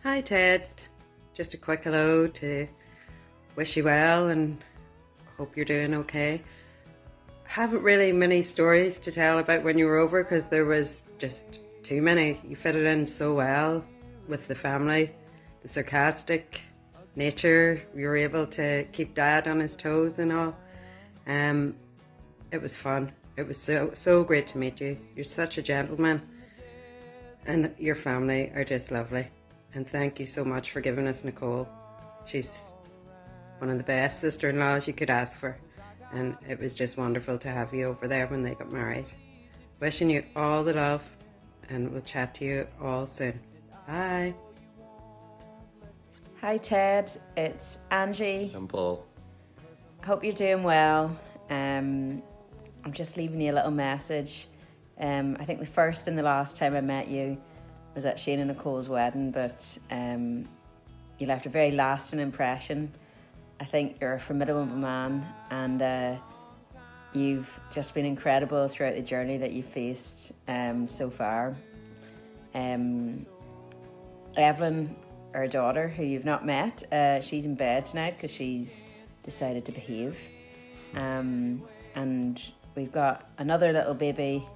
Hi Ted, just a quick hello to wish you well and hope you're doing okay. Haven't really many stories to tell about when you were over because there was just too many. You fitted in so well with the family, the sarcastic nature. You were able to keep Dad on his toes and all. Um, it was fun. It was so great to meet you. You're such a gentleman, and your family are just lovely. And thank you so much for giving us Nicole. She's one of the best sister-in-laws you could ask for. And it was just wonderful to have you over there when they got married. Wishing you all the love, and we'll chat to you all soon. Bye. Hi Ted, it's Angie. And Paul. Hope you're doing well. I'm just leaving you a little message. I think the first and the last time I met you was at Shane and Nicole's wedding, but you left a very lasting impression. I think you're a formidable man, and you've just been incredible throughout the journey that you've faced so far. Evelyn, our daughter, who you've not met, she's in bed tonight because she's decided to behave. And we've got another little baby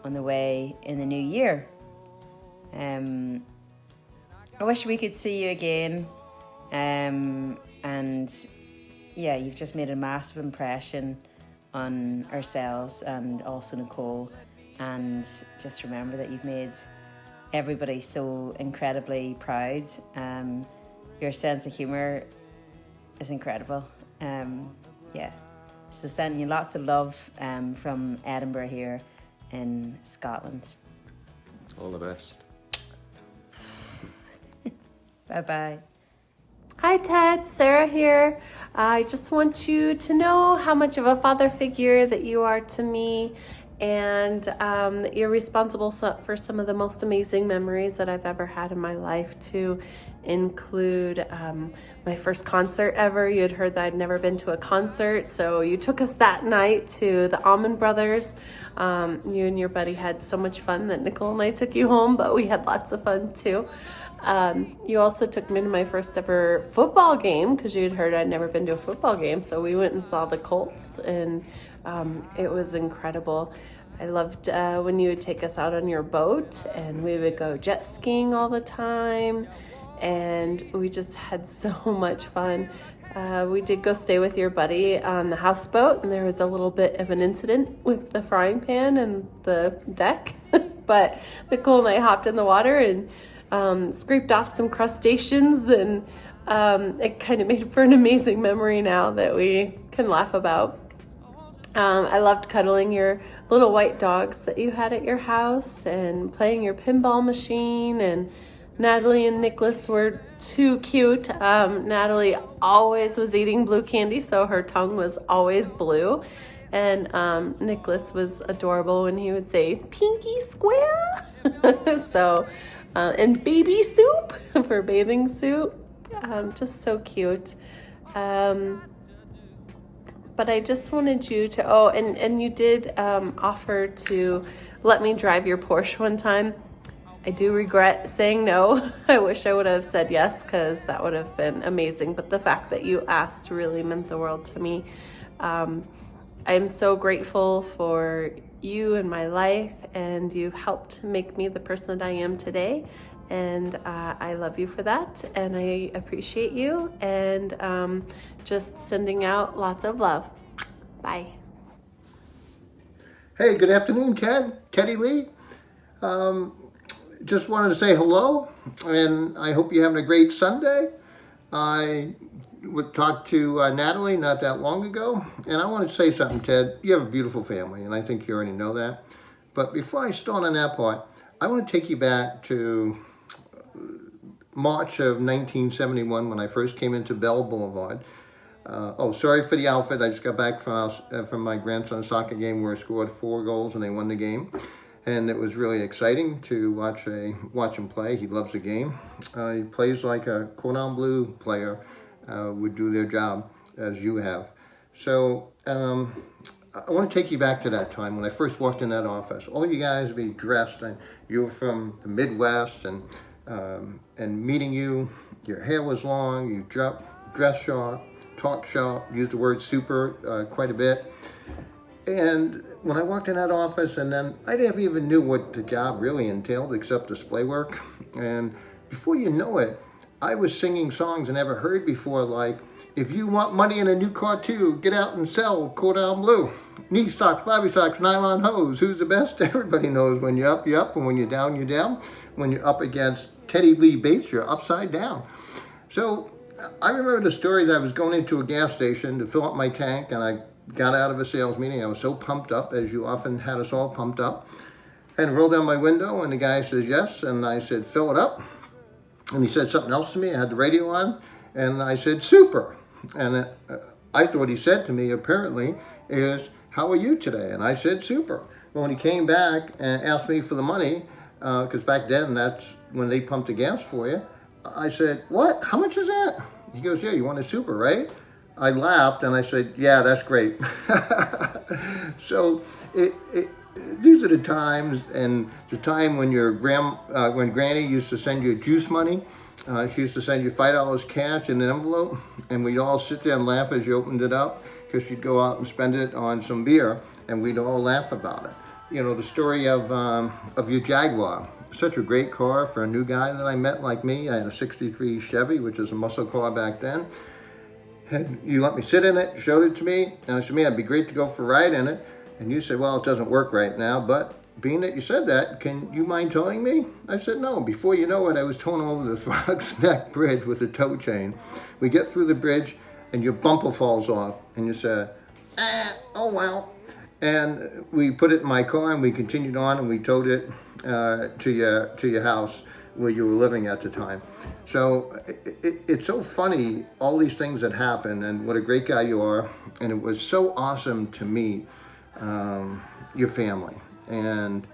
on the way in the new year. I wish we could see you again. And yeah, you've just made a massive impression on ourselves and also Nicole. And just remember that you've made everybody so incredibly proud. Your sense of humour is incredible. Yeah. So sending you lots of love from Edinburgh here in Scotland. All the best. Bye-bye. Hi Ted, Sarah here. I just want you to know how much of a father figure that you are to me, and that you're responsible for some of the most amazing memories that I've ever had in my life, to include my first concert ever. You had heard that I'd never been to a concert, so you took us that night to the Allman Brothers. You and your buddy had so much fun that Nicole and I took you home, but we had lots of fun too. You also took me to my first ever football game because you had heard I'd never been to a football game. So we went and saw the Colts, and it was incredible. I loved when you would take us out on your boat, and we would go jet skiing all the time, and we just had so much fun. We did go stay with your buddy on the houseboat, and there was a little bit of an incident with the frying pan and the deck, but Nicole and I hopped in the water and scraped off some crustaceans, and it kind of made for an amazing memory now that we can laugh about. I loved cuddling your little white dogs that you had at your house and playing your pinball machine, and Natalie and Nicholas were too cute. Natalie always was eating blue candy, so her tongue was always blue. And Nicholas was adorable when he would say, "Pinky square." So, and baby soup for bathing suit. Just so cute. But I just wanted you to, and you did offer to let me drive your Porsche one time. I do regret saying no. I wish I would have said yes, because that would have been amazing. But the fact that you asked really meant the world to me. I'm so grateful for you in my life, and you've helped make me the person that I am today. And I love you for that, and I appreciate you, and just sending out lots of love. Bye. Hey, good afternoon, Ted. Teddy Lee. Just wanted to say hello, and I hope you're having a great Sunday. I would talk to Natalie not that long ago, and I want to say something, Ted. You have a beautiful family, and I think you already know that. But before I start on that part, I want to take you back to March of 1971 when I first came into Bell Boulevard. Sorry for the outfit. I just got back from my grandson's soccer game where I scored 4 goals and they won the game. And it was really exciting to watch him play. He loves the game. He plays like a Cordon Bleu player would do their job, as you have. So I want to take you back to that time when I first walked in that office. All you guys be dressed, and you were from the Midwest, and and meeting you. Your hair was long, you dressed sharp, talked sharp, used the word super quite a bit. And when I walked in that office, and then I never even knew what the job really entailed except display work. And before you know it, I was singing songs I never heard before, like, if you want money in a new car too, get out and sell Cordon Bleu. Knee socks, bobby socks, nylon hose. Who's the best? Everybody knows when you're up, and when you're down, you're down. When you're up against Teddy Lee Bates, you're upside down. So I remember the stories. I was going into a gas station to fill up my tank, and I got out of a sales meeting. I was so pumped up, as you often had us all pumped up. And rolled down my window, and the guy says, yes. And I said, fill it up. And he said something else to me. I had the radio on, and I said, super. And I thought he said to me, apparently, is, how are you today? And I said, super. Well, when he came back and asked me for the money, because back then, that's when they pumped the gas for you, I said, what? How much is that? He goes, yeah, you want a super, right? I laughed and I said, yeah, that's great. So these are the times, and the time when when Granny used to send you juice money. She used to send you $5 cash in an envelope, and we'd all sit there and laugh as you opened it up, because she'd go out and spend it on some beer, and we'd all laugh about it. You know, the story of your Jaguar. Such a great car for a new guy that I met like me. I had a 63 Chevy, which was a muscle car back then. And you let me sit in it, showed it to me, and I said, man, it'd be great to go for a ride in it. And you said, well, it doesn't work right now, but being that you said that, can you mind towing me? I said, no. Before you know it, I was towing over the Throgs Neck Bridge with a tow chain. We get through the bridge, and your bumper falls off, and you said, oh well. And we put it in my car, and we continued on, and we towed it to your house where you were living at the time. So it's so funny, all these things that happen, and what a great guy you are. And it was so awesome to meet your family. And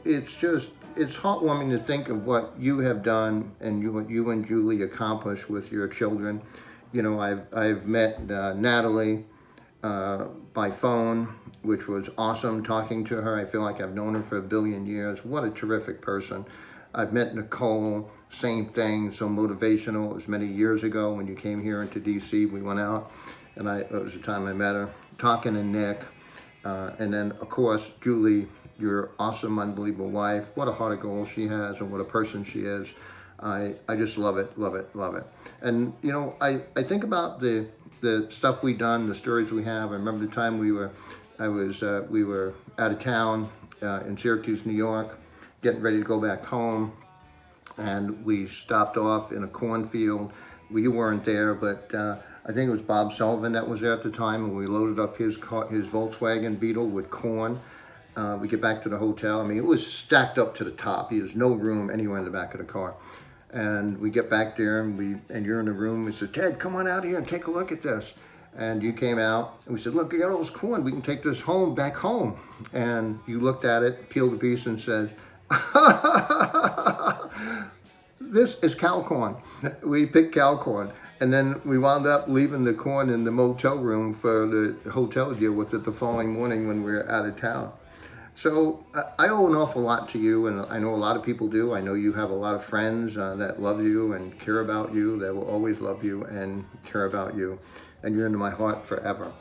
it's heartwarming to think of what you have done and what you and Julie accomplished with your children. You know, I've met Natalie by phone, which was awesome talking to her. I feel like I've known her for a billion years. What a terrific person. I've met Nicole, same thing, so motivational. It was many years ago when you came here into DC. We went out, and it was the time I met her. Talking to Nick, and then, of course, Julie, your awesome, unbelievable wife. What a heart of gold she has, and what a person she is. I just love it, love it, love it. And, you know, I think about the stuff we've done, the stories we have. I remember the time we were out of town in Syracuse, New York, getting ready to go back home, and we stopped off in a cornfield. Well, you weren't there, but I think it was Bob Sullivan that was there at the time, and we loaded up his Volkswagen Beetle with corn. We get back to the hotel. I mean, it was stacked up to the top. There's no room anywhere in the back of the car. And we get back there, and you're in the room. We said, Ted, come on out here and take a look at this. And you came out, and we said, look, we got all this corn. We can take this back home. And you looked at it, peeled a piece, and said, this is cow corn. We picked cow corn. And then we wound up leaving the corn in the motel room for the hotel to deal with it the following morning when we were out of town. So I owe an awful lot to you, and I know a lot of people do. I know you have a lot of friends that love you and care about you, that will always love you and care about you. And you're into my heart forever.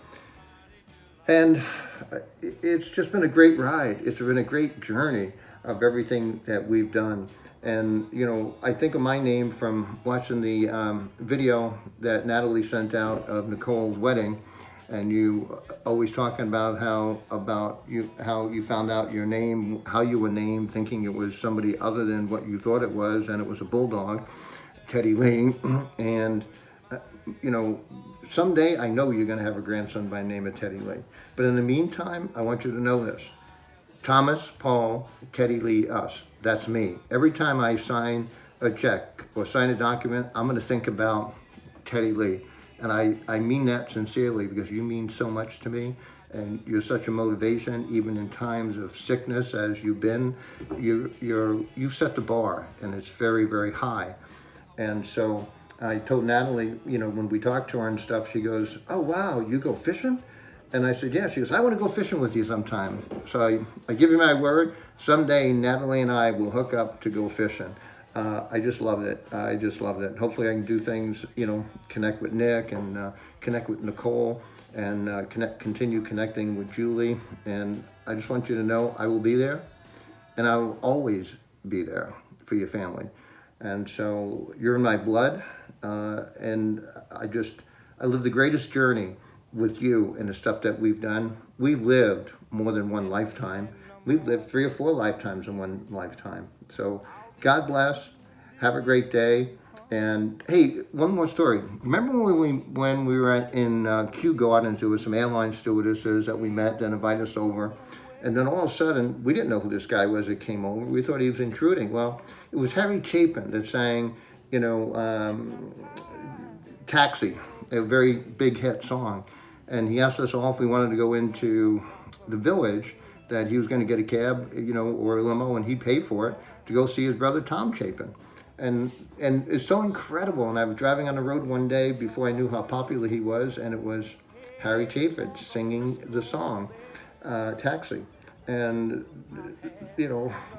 And it's just been a great ride. It's been a great journey of everything that we've done. And, you know, I think of my name from watching the video that Natalie sent out of Nicole's wedding. And you always talking about how you found out your name, how you were named, thinking it was somebody other than what you thought it was, and it was a bulldog, Teddy Lee. And, you know, someday I know you're going to have a grandson by the name of Teddy Lee. But in the meantime, I want you to know this. Thomas, Paul, Teddy Lee, us. That's me. Every time I sign a check or sign a document, I'm going to think about Teddy Lee. And I mean that sincerely, because you mean so much to me, and you're such a motivation, even in times of sickness as you've been. You've set the bar, and it's very, very high. And so I told Natalie, you know, when we talked to her and stuff, she goes, oh, wow, you go fishing? And I said, yeah. She goes, I want to go fishing with you sometime. So I give you my word, someday Natalie and I will hook up to go fishing. I just loved it. I just loved it. Hopefully I can do things, connect with Nick and connect with Nicole and continue connecting with Julie. And I just want you to know I will be there and I will always be there for your family. And so you're in my blood. And I live the greatest journey with you and the stuff that we've done. We've lived more than one lifetime. We've lived 3 or 4 lifetimes in one lifetime. So God bless. Have a great day. And hey, one more story. Remember when we were in Kew Gardens, there was some airline stewardesses that we met that invited us over. And then all of a sudden, we didn't know who this guy was that came over. We thought he was intruding. Well, it was Harry Chapin that sang, Taxi, a very big hit song. And he asked us all if we wanted to go into the village, that he was going to get a cab, or a limo, and he'd pay for it to go see his brother Tom Chapin. And it's so incredible. And I was driving on the road one day before I knew how popular he was, and it was Harry Chapin singing the song, Taxi. And,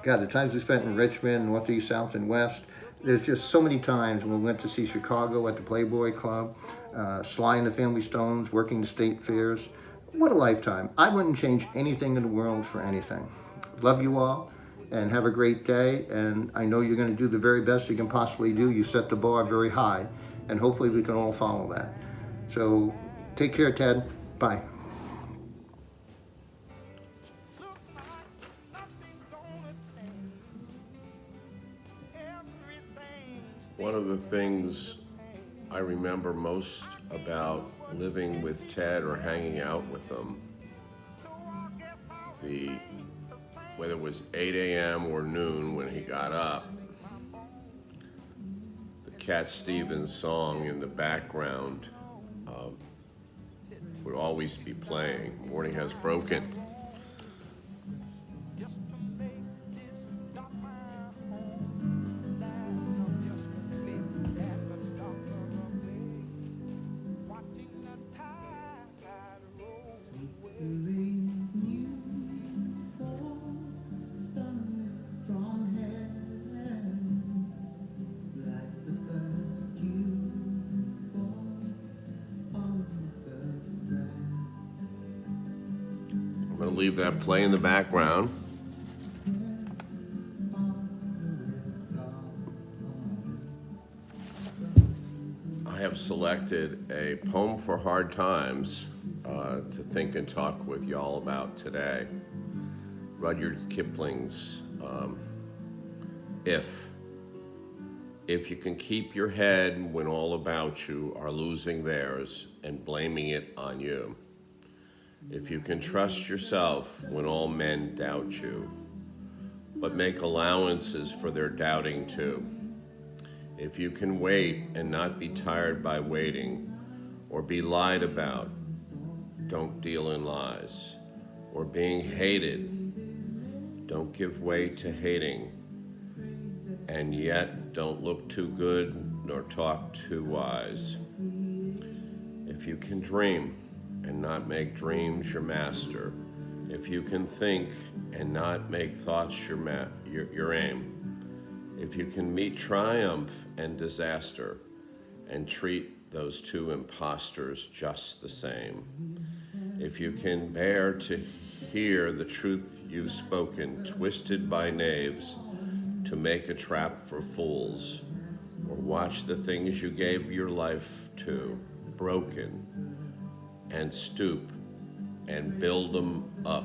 God, the times we spent in Richmond, Northeast, South, and West, there's just so many times when we went to see Chicago at the Playboy Club, Sly and the Family Stones, working the state fairs. What a lifetime. I wouldn't change anything in the world for anything. Love you all. And have a great day, and I know you're going to do the very best you can possibly do. You set the bar very high, and hopefully we can all follow that. So take care, Ted. Bye. One of the things I remember most about living with Ted or hanging out with him, whether it was 8 a.m. or noon when he got up, the Cat Stevens song in the background would always be playing. Morning Has Broken. I'm going to leave that play in the background. I have selected a poem for hard times to think and talk with y'all about today. Rudyard Kipling's If you can keep your head when all about you are losing theirs and blaming it on you. If you can trust yourself when all men doubt you, but make allowances for their doubting too. If you can wait and not be tired by waiting, or be lied about, don't deal in lies. Or being hated, don't give way to hating. And yet don't look too good nor talk too wise. If you can dream and not make dreams your master, if you can think and not make thoughts your aim, if you can meet triumph and disaster and treat those two impostors just the same, if you can bear to hear the truth you've spoken twisted by knaves to make a trap for fools, or watch the things you gave your life to broken, and stoop and build them up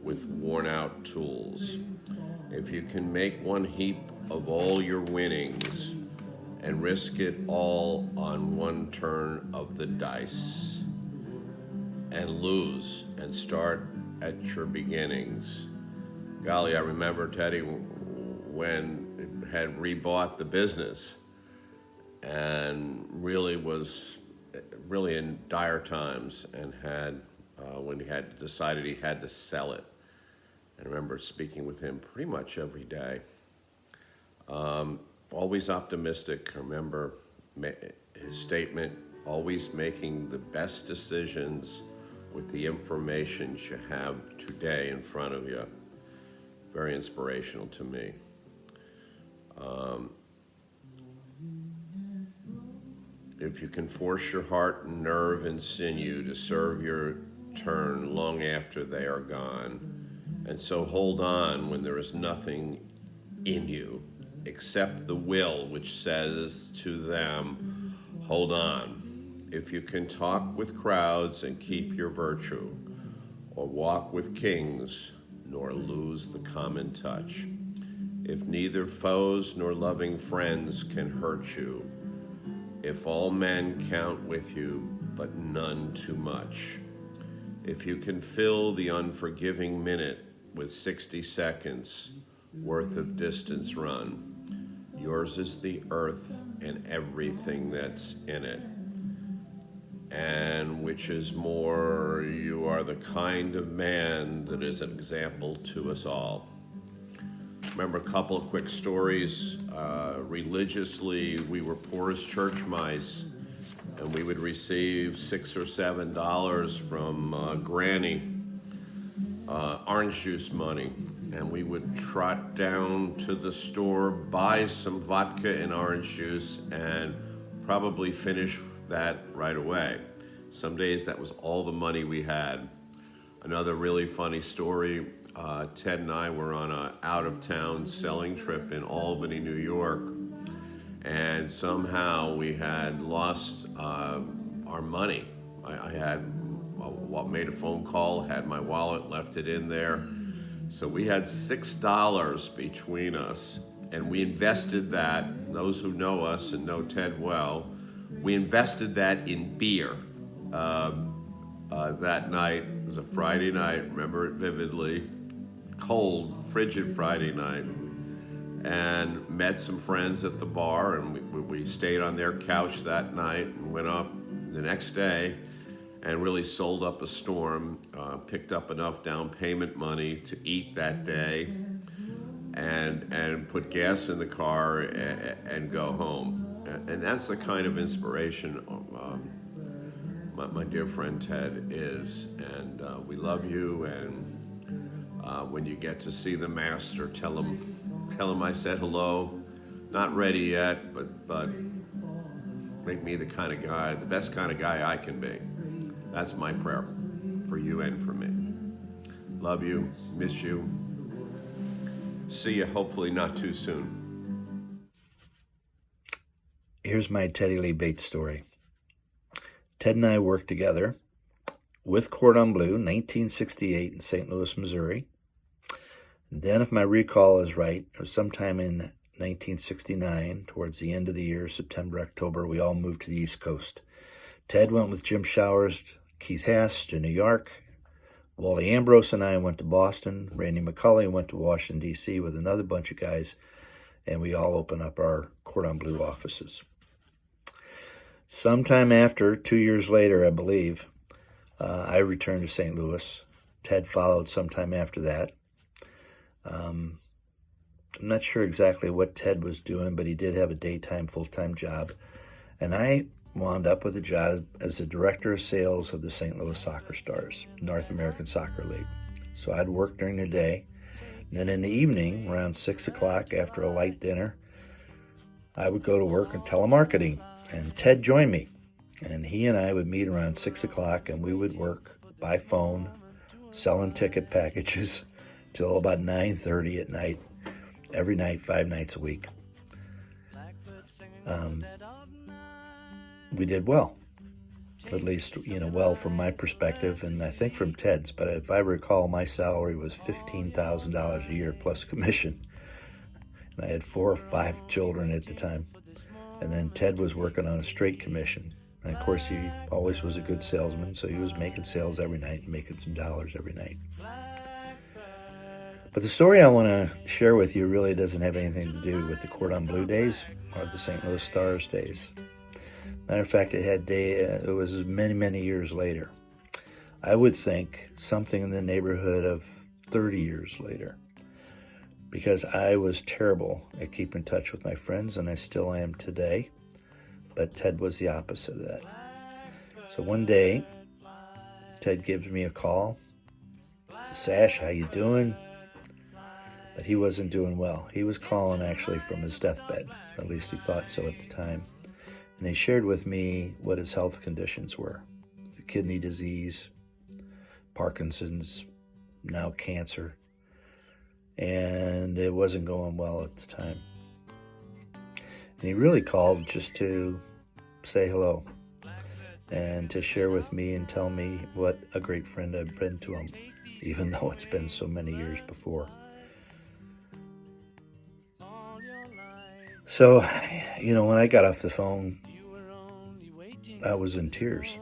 with worn out tools. If you can make one heap of all your winnings and risk it all on one turn of the dice, and lose and start at your beginnings. Golly, I remember Teddy when it had rebought the business and really was in dire times, and had when he had decided he had to sell it. I remember speaking with him pretty much every day. Always optimistic. I remember his statement, always making the best decisions with the information you have today in front of you. Very inspirational to me. If you can force your heart and nerve and sinew to serve your turn long after they are gone, and so hold on when there is nothing in you except the will which says to them, hold on. If you can talk with crowds and keep your virtue, or walk with kings, nor lose the common touch. If neither foes nor loving friends can hurt you, if all men count with you, but none too much, if you can fill the unforgiving minute with 60 seconds worth of distance run, yours is the earth and everything that's in it. And which is more, you are the kind of man that is an example to us all. Remember a couple of quick stories. Religiously, we were poor as church mice, and we would receive $6 or $7 from Granny, orange juice money, and we would trot down to the store, buy some vodka and orange juice, and probably finish that right away. Some days that was all the money we had. Another really funny story, Ted and I were on an out-of-town selling trip in Albany, New York, and somehow we had lost our money. I had made a phone call, had my wallet, left it in there. So we had $6 between us, and we invested that. Those who know us and know Ted well, we invested that in beer. That night, it was a Friday night, remember it vividly, cold, frigid Friday night, and met some friends at the bar, and we stayed on their couch that night and went up the next day and really sold up a storm, picked up enough down payment money to eat that day, and put gas in the car and go home. And that's the kind of inspiration my dear friend Ted is, and we love you. And when you get to see the master, tell him I said hello. Not ready yet, but make me the kind of guy, the best kind of guy I can be. That's my prayer for you and for me. Love you, miss you. See you hopefully not too soon. Here's my Teddy Lee Bates story. Ted and I worked together with Cordon Bleu, 1968 in St. Louis, Missouri. And then, if my recall is right, it was sometime in 1969, towards the end of the year, September, October, we all moved to the East Coast. Ted went with Jim Showers, Keith Hass to New York. Wally Ambrose and I went to Boston. Randy McCulley went to Washington, D.C. with another bunch of guys, and we all opened up our Cordon Bleu offices. Sometime after, 2 years later, I believe, I returned to St. Louis. Ted followed sometime after that. I'm not sure exactly what Ted was doing, but he did have a daytime, full-time job. And I wound up with a job as the director of sales of the St. Louis Soccer Stars, North American Soccer League. So I'd work during the day. And then in the evening, around 6 o'clock after a light dinner, I would go to work in telemarketing. And Ted joined me. And he and I would meet around 6 o'clock, and we would work by phone, selling ticket packages till about 9:30 at night, every night, 5 nights a week. We did well, at least, well from my perspective, and I think from Ted's. But if I recall, my salary was $15,000 a year plus commission. And I had 4 or 5 children at the time. And then Ted was working on a straight commission. And of course, he always was a good salesman, so he was making sales every night and making some dollars every night. But the story I want to share with you really doesn't have anything to do with the Cordon Bleu days or the St. Louis Stars days. Matter of fact, it was many, many years later. I would think something in the neighborhood of 30 years later, because I was terrible at keeping in touch with my friends, and I still am today. But Ted was the opposite of that. So one day, Ted gives me a call. He says, "Sash, how you doing?" but he wasn't doing well. He was calling actually from his deathbed, at least he thought so at the time. And he shared with me what his health conditions were: the kidney disease, Parkinson's, now cancer, and it wasn't going well at the time. And he really called just to say hello and to share with me and tell me what a great friend I've been to him, even though it's been so many years before. So, when I got off the phone, I was in tears.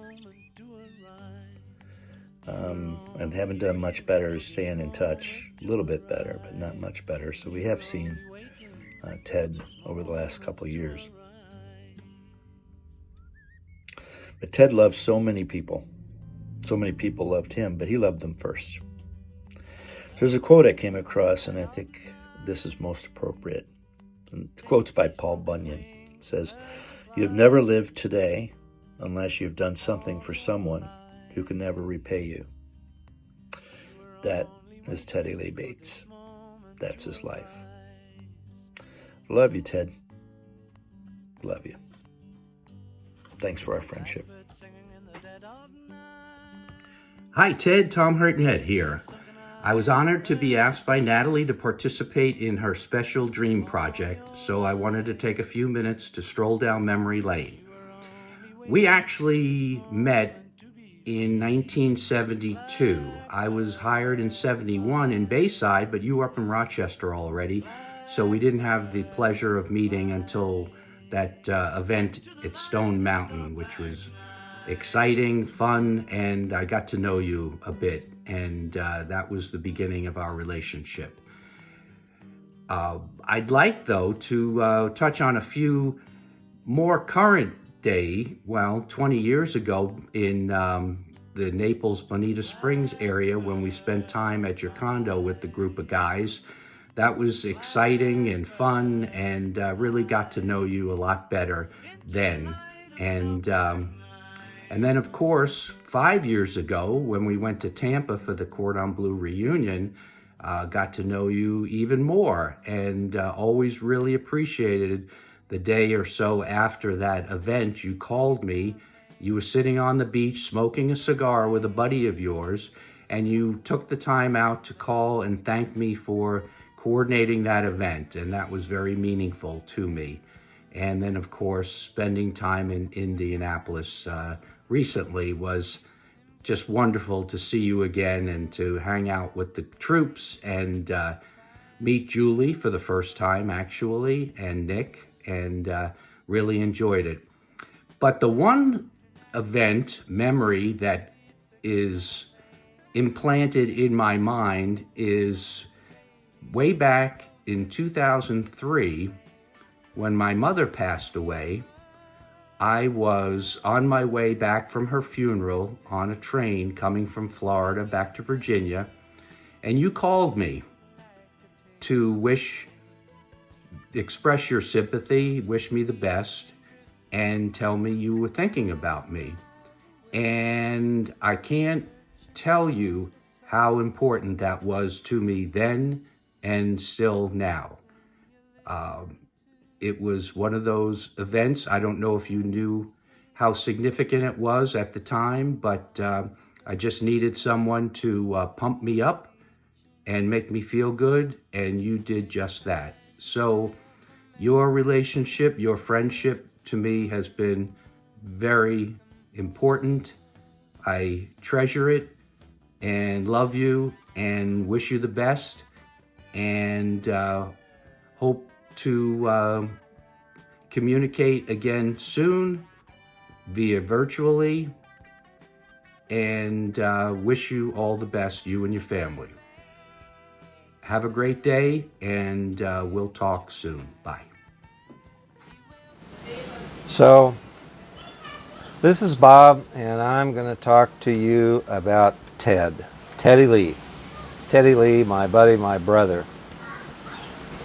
And haven't done much better staying in touch. A little bit better, but not much better. So we have seen Ted over the last couple of years. But Ted loved so many people. So many people loved him, but he loved them first. There's a quote I came across, and I think this is most appropriate. And the quote's by Paul Bunyan. It says, "You have never lived today unless you've done something for someone who can never repay you." That is Teddy Lee Bates. That's his life. Love you, Ted. Love you. Thanks for our friendship. Hi, Ted. Tom Hurtenhead here. I was honored to be asked by Natalie to participate in her special dream project, so I wanted to take a few minutes to stroll down memory lane. We actually met in 1972. I was hired in 71 in Bayside, but you were up in Rochester already, so we didn't have the pleasure of meeting until that event at Stone Mountain, which was exciting, fun, and I got to know you a bit, and that was the beginning of our relationship. I'd like, though, to touch on a few more current day, 20 years ago in the Naples, Bonita Springs area when we spent time at your condo with the group of guys. That was exciting and fun, and really got to know you a lot better then. And then, of course, 5 years ago when we went to Tampa for the Cordon Bleu reunion, got to know you even more, and always really appreciated the day or so after that event. You called me. You were sitting on the beach smoking a cigar with a buddy of yours, and you took the time out to call and thank me for coordinating that event, and that was very meaningful to me. And then, of course, spending time in Indianapolis recently was just wonderful to see you again and to hang out with the troops and meet Julie for the first time, actually, and Nick, and really enjoyed it. But the one event memory that is implanted in my mind is way back in 2003 when my mother passed away. I was on my way back from her funeral on a train coming from Florida back to Virginia, and you called me to express your sympathy, wish me the best, and tell me you were thinking about me. And I can't tell you how important that was to me then and still now. It was one of those events. I don't know if you knew how significant it was at the time, but I just needed someone to pump me up and make me feel good, and you did just that. So your relationship, your friendship to me has been very important. I treasure it and love you and wish you the best, and hope to communicate again soon via virtually, and wish you all the best, you and your family. Have a great day, and we'll talk soon. Bye. So, this is Bob, and I'm going to talk to you about Teddy Lee. Teddy Lee, my buddy, my brother.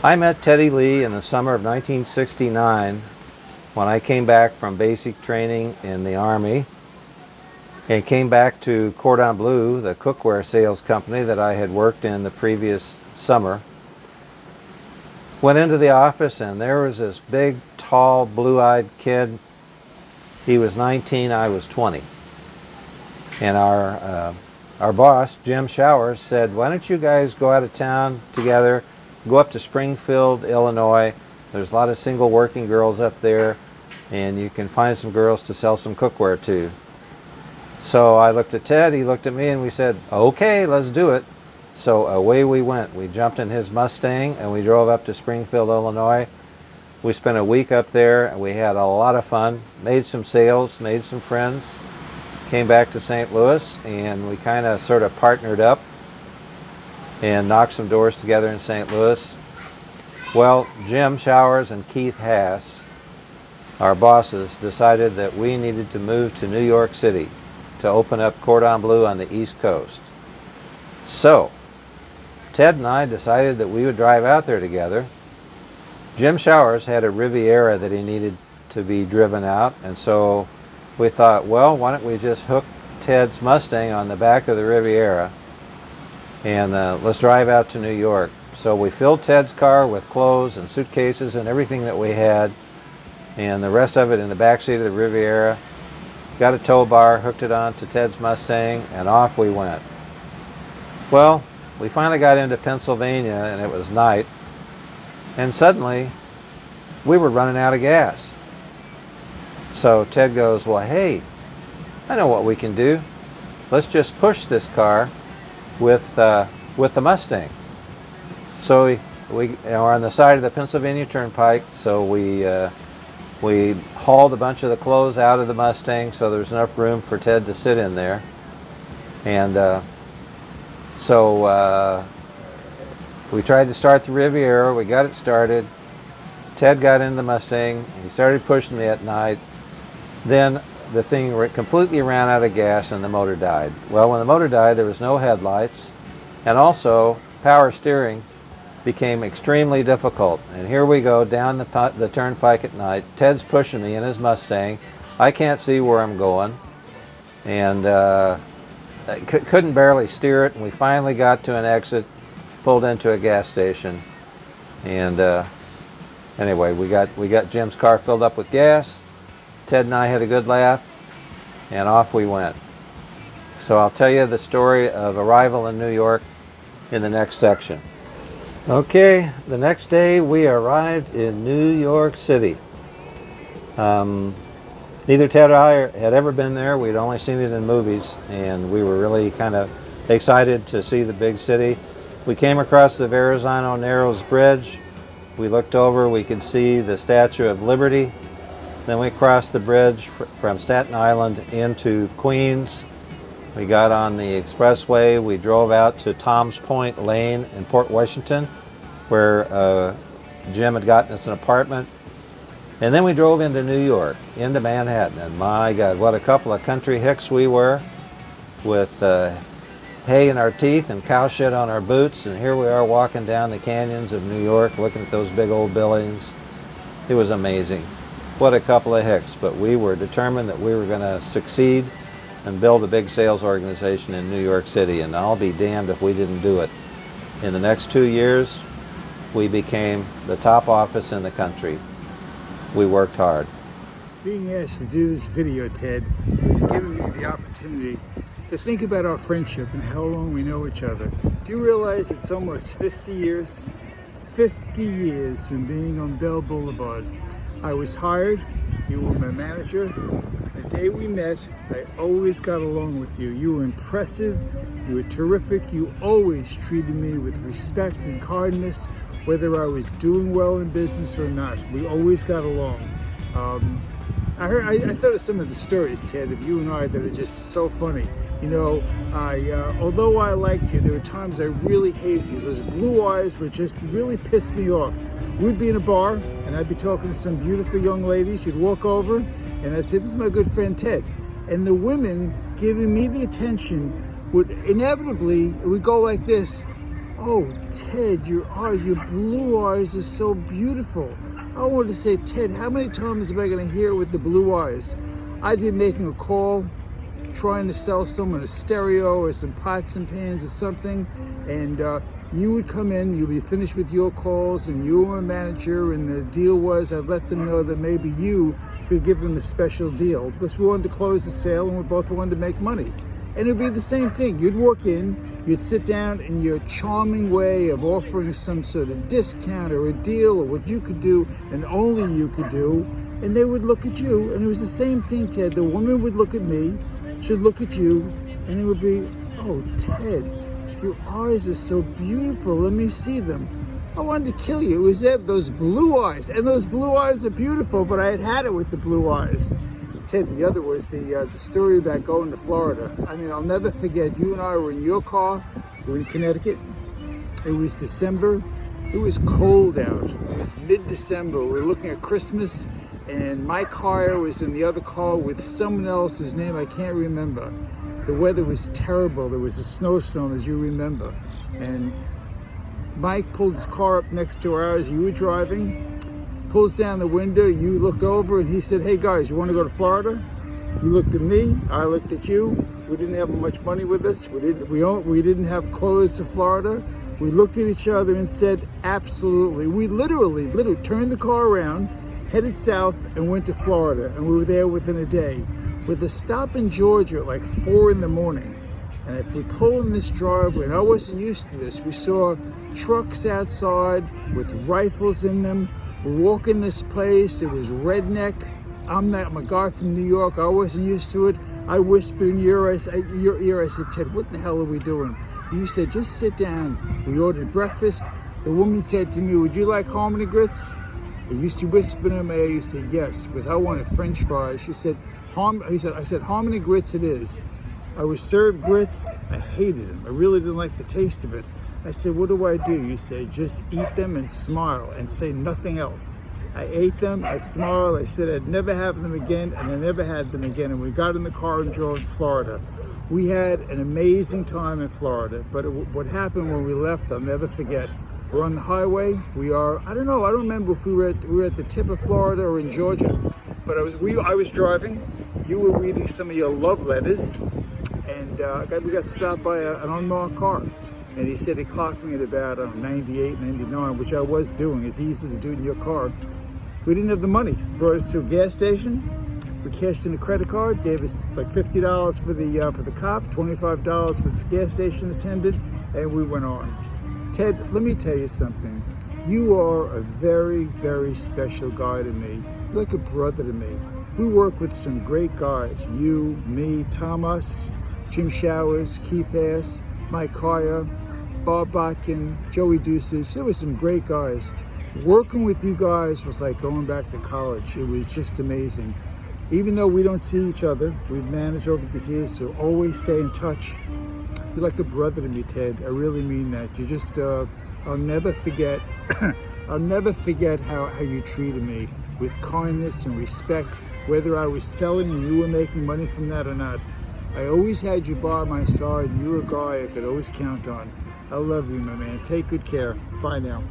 I met Teddy Lee in the summer of 1969 when I came back from basic training in the Army and came back to Cordon Bleu, the cookware sales company that I had worked in the previous summer. Went into the office, and there was this big, tall, blue-eyed kid. He was 19, I was 20. And our boss, Jim Showers, said, why don't you guys go out of town together, go up to Springfield, Illinois. There's a lot of single working girls up there, and you can find some girls to sell some cookware to. So I looked at Ted, he looked at me, and we said, okay, let's do it. So away we went. We jumped in his Mustang, and we drove up to Springfield, Illinois. We spent a week up there, and we had a lot of fun, made some sales, made some friends, came back to St. Louis, and we kind of sort of partnered up and knocked some doors together in St. Louis. Well, Jim Showers and Keith Haas, our bosses, decided that we needed to move to New York City to open up Cordon Bleu on the East Coast. So, Ted and I decided that we would drive out there together. Jim Showers had a Riviera that he needed to be driven out, and so we thought, well, why don't we just hook Ted's Mustang on the back of the Riviera and let's drive out to New York. So we filled Ted's car with clothes and suitcases and everything that we had, and the rest of it in the backseat of the Riviera. Got a tow bar, hooked it on to Ted's Mustang, and off we went. Well, we finally got into Pennsylvania, and it was night, and suddenly we were running out of gas. So Ted goes, well, hey, I know what we can do. Let's just push this car with the Mustang. So we are on the side of the Pennsylvania Turnpike, so we hauled a bunch of the clothes out of the Mustang so there's enough room for Ted to sit in there. And so we tried to start the Riviera. We got it started. Ted got in the Mustang. He started pushing it at night. Then the thing completely ran out of gas and the motor died. Well, when the motor died, there was no headlights, and also power steering became extremely difficult. And here we go down the turnpike at night. Ted's pushing me in his Mustang. I can't see where I'm going, and couldn't barely steer it. And we finally got to an exit, pulled into a gas station, and anyway, we got Jim's car filled up with gas. Ted and I had a good laugh, and off we went. So I'll tell you the story of arrival in New York in the next section. Okay, the next day we arrived in New York City. Neither Ted or I had ever been there. We'd only seen it in movies, and we were really kind of excited to see the big city. We came across the Verrazano Narrows Bridge. We looked over, we could see the Statue of Liberty. Then we crossed the bridge from Staten Island into Queens. We got on the expressway. We drove out to Tom's Point Lane in Port Washington, where Jim had gotten us an apartment. And then we drove into New York, into Manhattan. And my God, what a couple of country hicks we were, with hay in our teeth and cow shit on our boots. And here we are walking down the canyons of New York, looking at those big old buildings. It was amazing. What a couple of hicks, but we were determined that we were going to succeed and build a big sales organization in New York City, and I'll be damned if we didn't do it. In the next 2 years, we became the top office in the country. We worked hard. Being asked to do this video, Ted, has given me the opportunity to think about our friendship and how long we know each other. Do you realize it's almost 50 years? 50 years from being on Bell Boulevard. I was hired, you were my manager. The day we met, I always got along with you. You were impressive, you were terrific, you always treated me with respect and kindness, whether I was doing well in business or not. We always got along. I thought of some of the stories, Ted, of you and I that are just so funny. You know, although I liked you, there were times I really hated you. Those blue eyes would just really piss me off. We'd be in a bar, and I'd be talking to some beautiful young ladies. You'd walk over, and I'd say, this is my good friend Ted. And the women giving me the attention would inevitably, it would go like this. Oh, Ted, your blue eyes are so beautiful. I wanted to say, Ted, how many times am I going to hear with the blue eyes? I'd be making a call, trying to sell someone a stereo or some pots and pans or something, and You would come in, you'd be finished with your calls, and you were a manager, and the deal was I'd let them know that maybe you could give them a special deal because we wanted to close the sale and we both wanted to make money. And it'd be the same thing. You'd walk in, you'd sit down in your charming way of offering some sort of discount or a deal or what you could do and only you could do, and they would look at you, and it was the same thing, Ted. The woman would look at me, she'd look at you, and it would be, oh, Ted, your eyes are so beautiful, let me see them. I wanted to kill you. It was those blue eyes, and those blue eyes are beautiful, but I had it with the blue eyes. Ted, the other was the story about going to Florida. I mean, I'll never forget, you and I were in your car, we were in Connecticut. It was December, it was cold out. It was mid-December, we were looking at Christmas, and my car was in the other car with someone else whose name I can't remember. The weather was terrible, there was a snowstorm, as you remember. And Mike pulled his car up next to ours, you were driving, pulls down the window, you looked over and he said, hey guys, you want to go to Florida? You looked at me, I looked at you. We didn't have much money with us. We didn't have clothes to Florida. We looked at each other and said, absolutely. We literally turned the car around, headed south and went to Florida. And we were there within a day with a stop in Georgia at like 4 in the morning. And we pulled in this driveway, and I wasn't used to this. We saw trucks outside with rifles in them. We walk in this place, it was redneck. I'm a guy from New York, I wasn't used to it. I whispered in your ear, I said, Ted, what the hell are we doing? You said, just sit down. We ordered breakfast. The woman said to me, would you like harmony grits? I used to whisper in my ear, you said, yes, because I wanted French fries. She said, I said, harmony grits it is. I was served grits, I hated them. I really didn't like the taste of it. I said, what do I do? You said, just eat them and smile and say nothing else. I ate them, I smiled, I said I'd never have them again, and I never had them again. And we got in the car and drove to Florida. We had an amazing time in Florida, but what happened when we left, I'll never forget. We're on the highway, I don't remember if we were at the tip of Florida or in Georgia, but I was driving, you were reading some of your love letters, and we got stopped by an unmarked car. And he said he clocked me at about 98, 99, which I was doing. It's easy to do in your car. We didn't have the money. Brought us to a gas station. We cashed in a credit card, gave us like $50 for the cop, $25 for the gas station attendant, and we went on. Ted, let me tell you something. You are a very, very special guy to me. You're like a brother to me. We work with some great guys. You, me, Thomas, Jim Showers, Keith Hass, Mike Kaya, Bob Botkin, Joey Dusage. There were some great guys. Working with you guys was like going back to college. It was just amazing. Even though we don't see each other, we've managed over these years to always stay in touch. You're like a brother to me, Ted. I really mean that. You just, I'll never forget, I'll never forget how you treated me with kindness and respect, whether I was selling and you were making money from that or not. I always had you by my side, and you were a guy I could always count on. I love you, my man. Take good care. Bye now.